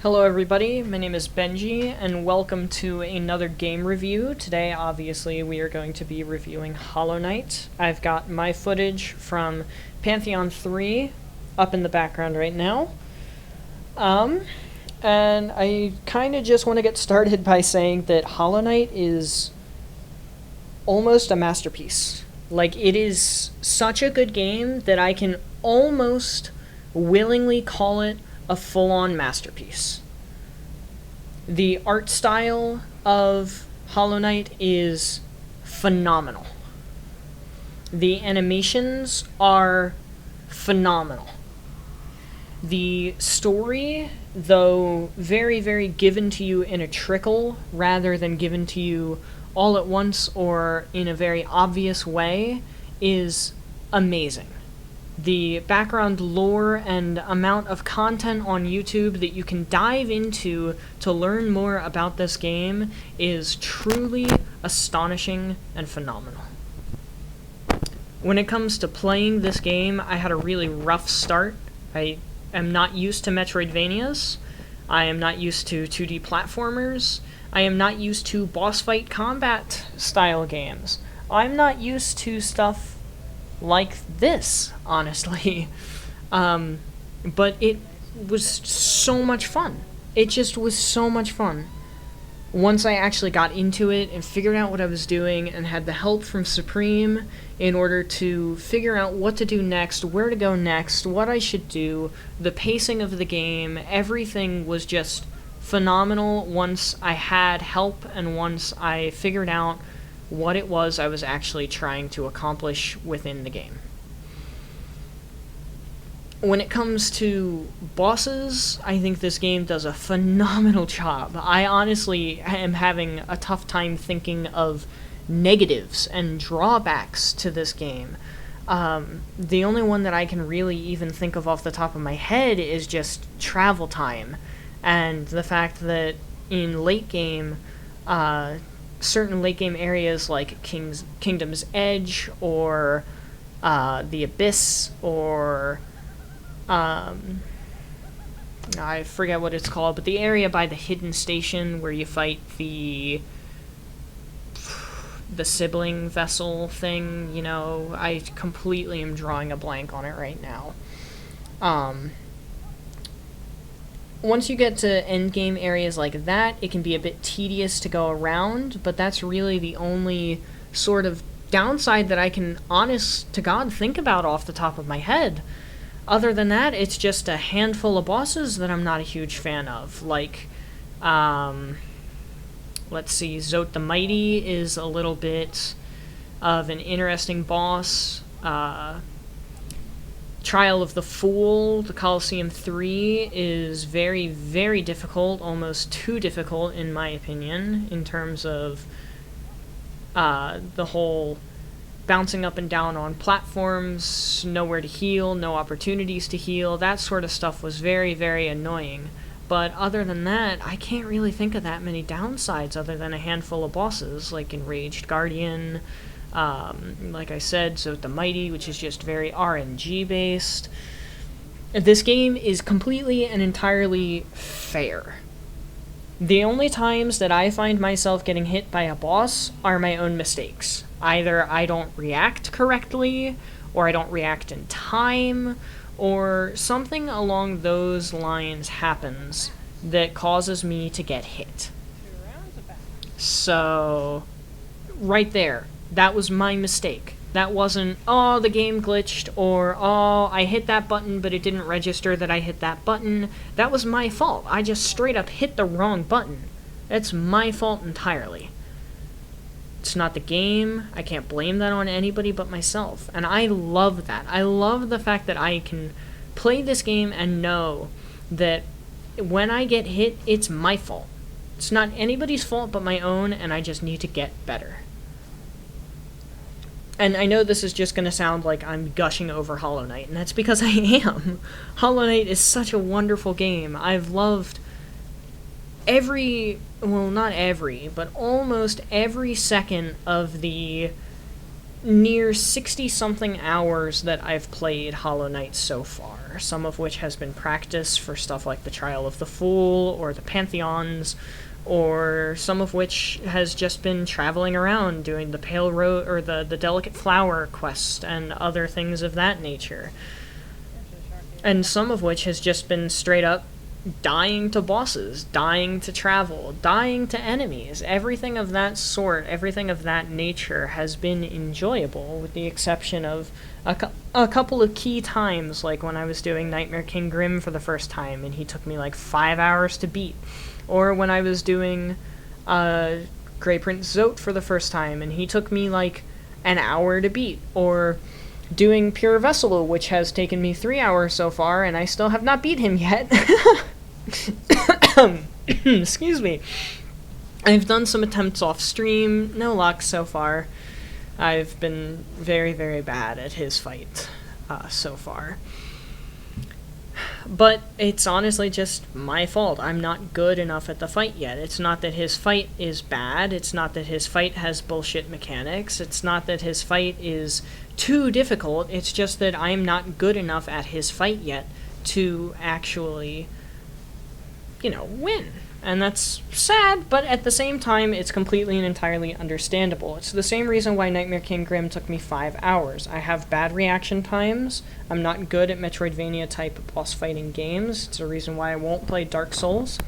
Hello everybody, my name is Benji, and welcome to another game review. Today, obviously, we are going to be reviewing Hollow Knight. I've got my footage from Pantheon 3 up in the background right now. And I kind of just want to get started by saying that Hollow Knight is almost a masterpiece. Like, it is such a good game that I can almost willingly call it a full-on masterpiece. The art style of Hollow Knight is phenomenal. The animations are phenomenal. The story, though very, very given to you in a trickle rather than given to you all at once or in a very obvious way, is amazing. The background lore and amount of content on YouTube that you can dive into to learn more about this game is truly astonishing and phenomenal. When it comes to playing this game, I had a really rough start. I am not used to Metroidvanias. I am not used to 2D platformers. I am not used to boss fight combat style games. I'm not used to stuff like this, honestly. But it was so much fun. It just was so much fun. Once I actually got into it and figured out what I was doing and had the help from Supreme in order to figure out what to do next, where to go next, what I should do, the pacing of the game, everything was just phenomenal once I had help and once I figured out what it was I was actually trying to accomplish within the game. When it comes to bosses, I think this game does a phenomenal job. I honestly am having a tough time thinking of negatives and drawbacks to this game. The only one that I can really even think of off the top of my head is just travel time, and the fact that in late game, certain late game areas like Kingdom's Edge or the Abyss or I forget what it's called, but the area by the hidden station where you fight the sibling vessel thing, you know, I completely am drawing a blank on it right now. Once you get to endgame areas like that, it can be a bit tedious to go around, but that's really the only sort of downside that I can, honest to God, think about off the top of my head. Other than that, it's just a handful of bosses that I'm not a huge fan of. Like, let's see, Zote the Mighty is a little bit of an interesting boss. Trial of the Fool, the Coliseum 3, is very, very difficult, almost too difficult in my opinion, in terms of the whole bouncing up and down on platforms, nowhere to heal, no opportunities to heal, that sort of stuff was very, very annoying. But other than that, I can't really think of that many downsides other than a handful of bosses, like Enraged Guardian, like I said, Zote the Mighty, which is just very RNG based. This game is completely and entirely fair. The only times that I find myself getting hit by a boss are my own mistakes. Either I don't react correctly, or I don't react in time, or something along those lines happens that causes me to get hit. So, right there. That was my mistake. That wasn't, oh, the game glitched, or, oh, I hit that button, but it didn't register that I hit that button. That was my fault. I just straight up hit the wrong button. That's my fault entirely. It's not the game. I can't blame that on anybody but myself. And I love that. I love the fact that I can play this game and know that when I get hit, it's my fault. It's not anybody's fault but my own, and I just need to get better. And I know this is just going to sound like I'm gushing over Hollow Knight, and that's because I am. Hollow Knight is such a wonderful game. I've loved every, well, not every, but almost every second of the near 60-something hours that I've played Hollow Knight so far, some of which has been practice for stuff like the Trial of the Fool or the Pantheons, or some of which has just been traveling around doing the Pale Rose or the Delicate Flower quest and other things of that nature. And some of which has just been straight up dying to bosses, dying to travel, dying to enemies. Everything of that sort, everything of that nature has been enjoyable, with the exception of a couple of key times, like when I was doing Nightmare King Grim for the first time, and he took me like 5 hours to beat. Or when I was doing Grey Prince Zote for the first time, and he took me like an hour to beat. Or doing Pure Vessel, which has taken me 3 hours so far, and I still have not beat him yet. Excuse me. I've done some attempts off stream, no luck so far. I've been very, very bad at his fight so far. But it's honestly just my fault. I'm not good enough at the fight yet. It's not that his fight is bad. It's not that his fight has bullshit mechanics. It's not that his fight is too difficult. It's just that I'm not good enough at his fight yet to actually, win. And that's sad, but at the same time, it's completely and entirely understandable. It's the same reason why Nightmare King Grim took me 5 hours. I have bad reaction times. I'm not good at Metroidvania-type boss fighting games. It's a reason why I won't play Dark Souls.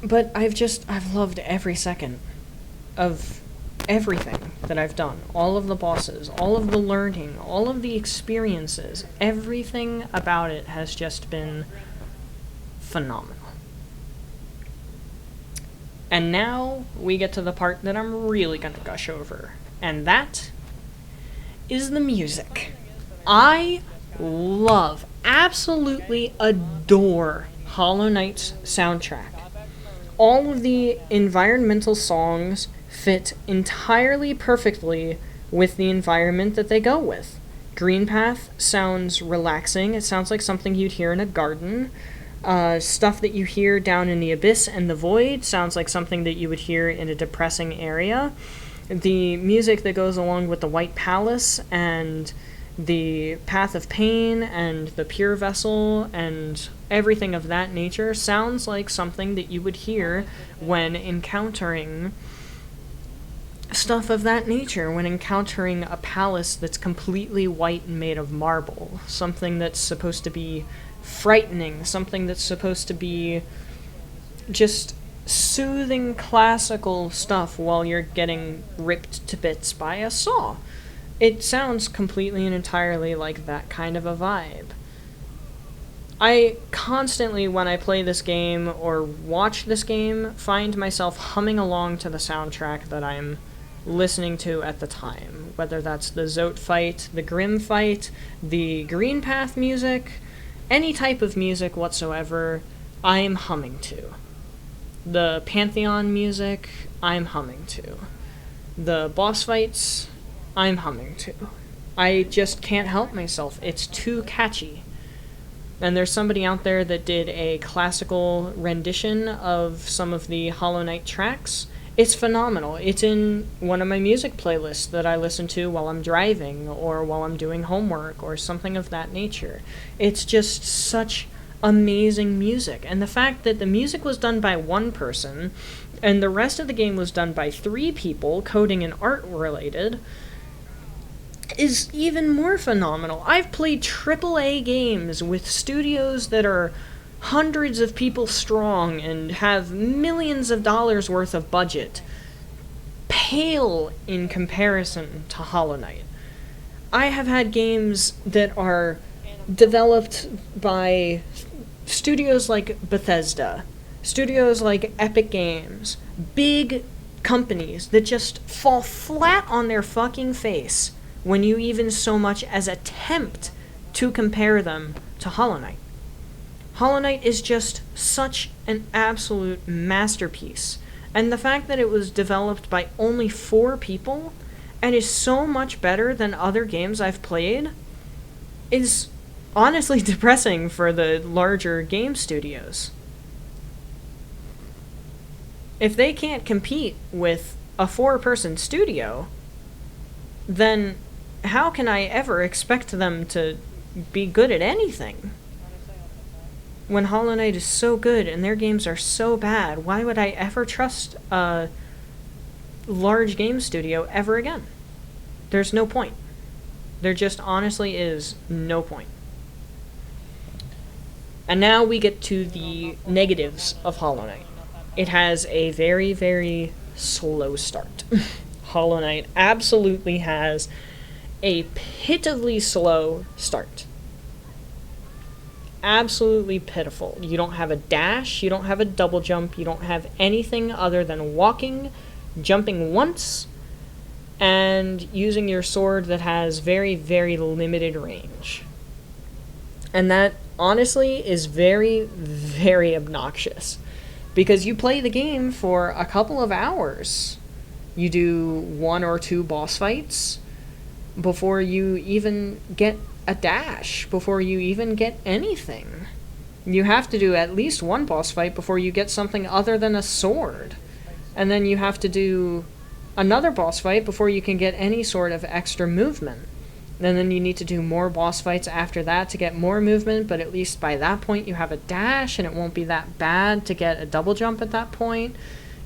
But I've loved every second of everything that I've done. All of the bosses, all of the learning, all of the experiences, everything about it has just been phenomenal. And now we get to the part that I'm really gonna gush over, and that is the music. I love, absolutely adore Hollow Knight's soundtrack. All of the environmental songs fit entirely perfectly with the environment that they go with. Green Path sounds relaxing. It sounds like something you'd hear in a garden. Stuff that you hear down in the Abyss and the Void sounds like something that you would hear in a depressing area. The music that goes along with the White Palace and the Path of Pain and the Pure Vessel and everything of that nature sounds like something that you would hear when encountering stuff of that nature, when encountering a palace that's completely white and made of marble, something that's supposed to be frightening, something that's supposed to be just soothing classical stuff while you're getting ripped to bits by a saw. It sounds completely and entirely like that kind of a vibe. I constantly, when I play this game or watch this game, find myself humming along to the soundtrack that I'm listening to at the time, whether that's the Zote fight, the Grim fight, the Green Path music, any type of music whatsoever, I'm humming to. The Pantheon music, I'm humming to. The boss fights, I'm humming to. I just can't help myself. It's too catchy. And there's somebody out there that did a classical rendition of some of the Hollow Knight tracks. It's phenomenal. It's in one of my music playlists that I listen to while I'm driving or while I'm doing homework or something of that nature. It's just such amazing music. And the fact that the music was done by one person and the rest of the game was done by 3 people, coding and art related, is even more phenomenal. I've played AAA games with studios that are hundreds of people strong and have millions of dollars worth of budget, pale in comparison to Hollow Knight. I have had games that are developed by studios like Bethesda, studios like Epic Games, big companies that just fall flat on their fucking face when you even so much as attempt to compare them to Hollow Knight. Hollow Knight is just such an absolute masterpiece, and the fact that it was developed by only 4 people and is so much better than other games I've played is honestly depressing for the larger game studios. If they can't compete with a 4-person studio, then how can I ever expect them to be good at anything? When Hollow Knight is so good and their games are so bad, why would I ever trust a large game studio ever again? There's no point. There just honestly is no point. And now we get to the negatives of Hollow Knight. It has a very, very slow start. Hollow Knight absolutely has a pitifully slow start. Absolutely pitiful. You don't have a dash, you don't have a double jump, you don't have anything other than walking, jumping once, and using your sword that has very, very limited range. And that, honestly, is very, very obnoxious. Because you play the game for a couple of hours. You do 1 or 2 boss fights before you even get a dash, before you even get anything. You have to do at least 1 boss fight before you get something other than a sword. And then you have to do another boss fight before you can get any sort of extra movement. And then you need to do more boss fights after that to get more movement, but at least by that point you have a dash and it won't be that bad to get a double jump at that point.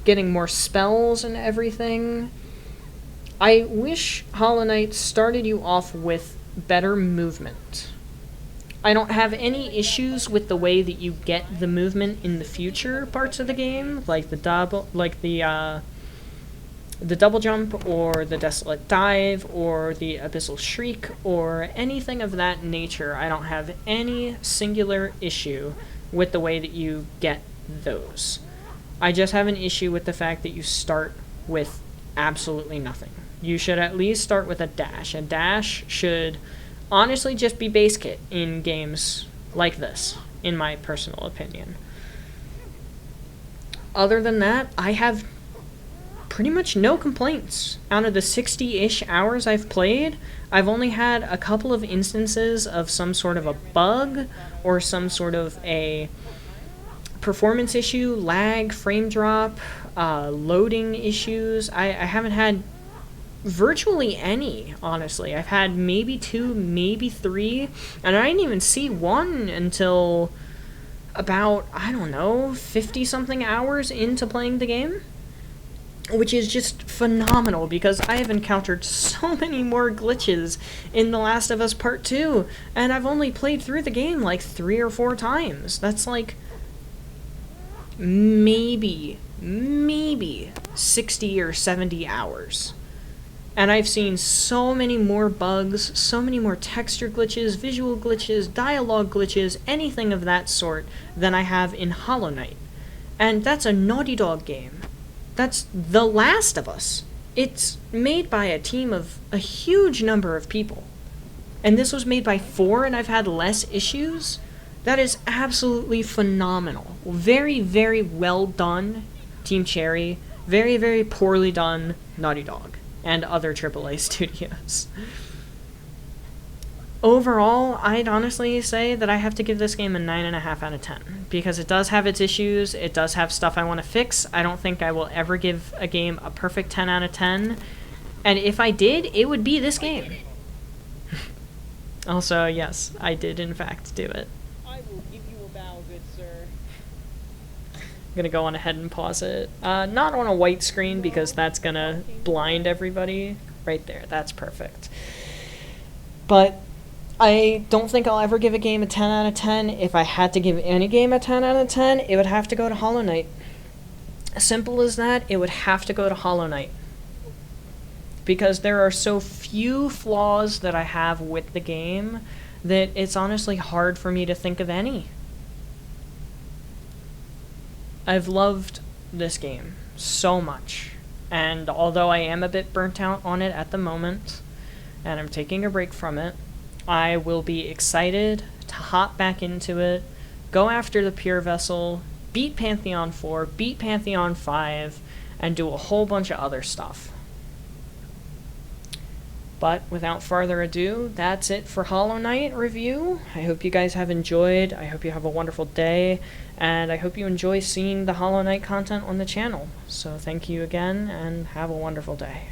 Getting more spells and everything. I wish Hollow Knight started you off with better movement. I don't have any issues with the way that you get the movement in the future parts of the game, like the double jump or the desolate dive or the abyssal shriek or anything of that nature. I don't have any singular issue with the way that you get those. I just have an issue with the fact that you start with absolutely nothing. You should at least start with a dash. A dash should honestly just be base kit in games like this, in my personal opinion. Other than that, I have pretty much no complaints. Out of the 60-ish hours I've played, I've only had a couple of instances of some sort of a bug or some sort of a performance issue, lag, frame drop, loading issues. I haven't had virtually any, honestly. I've had maybe 2, maybe 3, and I didn't even see one until about, 50-something hours into playing the game. Which is just phenomenal, because I have encountered so many more glitches in The Last of Us Part 2, and I've only played through the game like 3 or 4 times. That's like maybe 60 or 70 hours. And I've seen so many more bugs, so many more texture glitches, visual glitches, dialogue glitches, anything of that sort than I have in Hollow Knight. And that's a Naughty Dog game. That's The Last of Us. It's made by a team of a huge number of people. And this was made by 4 and I've had less issues? That is absolutely phenomenal. Very, very well done, Team Cherry. Very, very poorly done, Naughty Dog. And other AAA studios. Overall, I'd honestly say that I have to give this game a 9.5 out of 10. Because it does have its issues, it does have stuff I want to fix. I don't think I will ever give a game a perfect 10 out of 10. And if I did, it would be this game. Also, yes, I did in fact do it. I will give you a bow, good sir. I'm gonna go on ahead and pause it. Not on a white screen because that's gonna blind everybody. Right there, that's perfect. But I don't think I'll ever give a game a 10 out of 10. If I had to give any game a 10 out of 10, it would have to go to Hollow Knight. Simple as that, it would have to go to Hollow Knight. Because there are so few flaws that I have with the game that it's honestly hard for me to think of any. I've loved this game so much. And although I am a bit burnt out on it at the moment, and I'm taking a break from it, I will be excited to hop back into it, go after the Pure Vessel, beat Pantheon 4, beat Pantheon 5, and do a whole bunch of other stuff. But without further ado, that's it for Hollow Knight review. I hope you guys have enjoyed, I hope you have a wonderful day, and I hope you enjoy seeing the Hollow Knight content on the channel. So thank you again, and have a wonderful day.